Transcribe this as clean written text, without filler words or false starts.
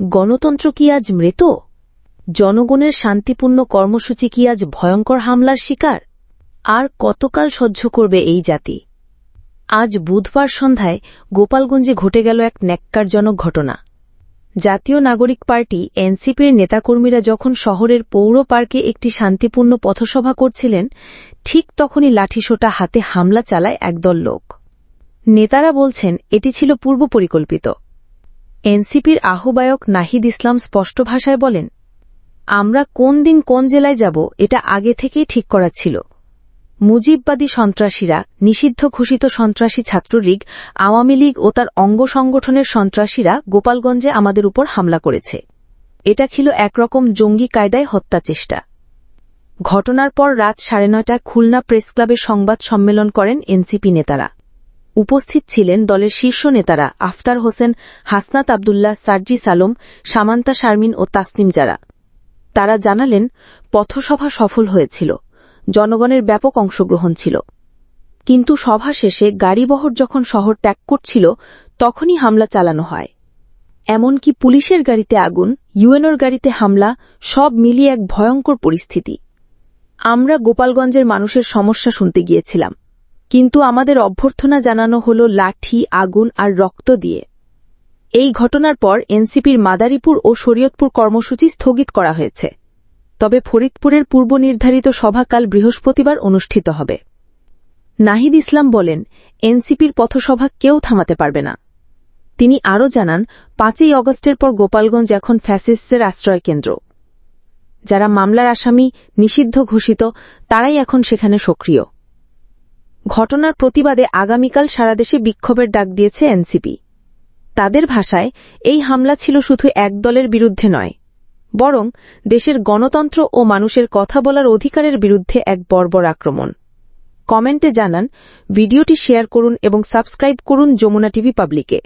গণতন্ত্র কি আজ মৃত? জনগণের শান্তিপূর্ণ কর্মসূচি কি আজ ভয়ঙ্কর হামলার শিকার? আর কতকাল সহ্য করবে এই জাতি? আজ বুধবার সন্ধ্যায় গোপালগঞ্জে ঘটে গেল এক ন্যাক্কারজনক ঘটনা। জাতীয় নাগরিক পার্টি এনসিপির নেতাকর্মীরা যখন শহরের পৌর পার্কে একটি শান্তিপূর্ণ পথসভা করছিলেন, ঠিক তখনই লাঠিসোঁটা হাতে হামলা চালায় একদল লোক। নেতারা বলছেন এটি ছিল পূর্ব পরিকল্পিত। এনসিপির আহ্বায়ক নাহিদ ইসলাম স্পষ্ট ভাষায় বলেন, আমরা কোন দিন কোন জেলায় যাব এটা আগে থেকেই ঠিক করা ছিল। মুজিববাদী সন্ত্রাসীরা, নিষিদ্ধ ঘোষিত সন্ত্রাসী ছাত্রলীগ, আওয়ামী লীগ ও তার অঙ্গ সংগঠনের সন্ত্রাসীরা গোপালগঞ্জে আমাদের উপর হামলা করেছে। এটা ছিল একরকম জঙ্গি কায়দায় হত্যা চেষ্টা। ঘটনার পর রাত 9:30টায় খুলনা প্রেসক্লাবে সংবাদ সম্মেলন করেন এনসিপি নেতারা। উপস্থিত ছিলেন দলের শীর্ষ নেতারা আফতার হোসেন, হাসনাত আবদুল্লাহ, সার্জিস আলম, সামান্তা শারমিন ও তাসনিম জারা। তারা জানালেন, পথসভা সফল হয়েছিল, জনগণের ব্যাপক অংশগ্রহণ ছিল। কিন্তু সভা শেষে গাড়িবহর যখন শহর ত্যাগ করছিল, তখনই হামলা চালানো হয়। এমনকি পুলিশের গাড়িতে আগুন, ইউএনওর গাড়িতে হামলা, সব মিলিয়ে এক ভয়ঙ্কর পরিস্থিতি। আমরা গোপালগঞ্জের মানুষের সমস্যা শুনতে গিয়েছিলাম, কিন্তু আমাদের অভ্যর্থনা জানানো হল লাঠি, আগুন আর রক্ত দিয়ে। এই ঘটনার পর এনসিপির মাদারীপুর ও শরীয়তপুর কর্মসূচি স্থগিত করা হয়েছে। তবে ফরিদপুরের পূর্বনির্ধারিত সভা কাল বৃহস্পতিবার অনুষ্ঠিত হবে। নাহিদ ইসলাম বলেন, এনসিপির পথসভা কেউ থামাতে পারবে না। তিনি আরও জানান, 5ই অগস্টের পর গোপালগঞ্জ এখন ফ্যাসিস্টদের আশ্রয়কেন্দ্র। যারা মামলার আসামি, নিষিদ্ধ ঘোষিত, তারাই এখন সেখানে সক্রিয়। ঘটনার প্রতিবাদে আগামীকাল সারা দেশে বিক্ষোভের ডাক দিয়েছে এনসিপি। তাদের ভাষায়, এই হামলা ছিল শুধু এক দলের বিরুদ্ধে নয়, বরং দেশের গণতন্ত্র ও মানুষের কথা বলার অধিকারের বিরুদ্ধে এক বর্বর আক্রমণ। কমেন্টে জানান, ভিডিওটি শেয়ার করুন এবং সাবস্ক্রাইব করুন যমুনা টিভি পাবলিকে।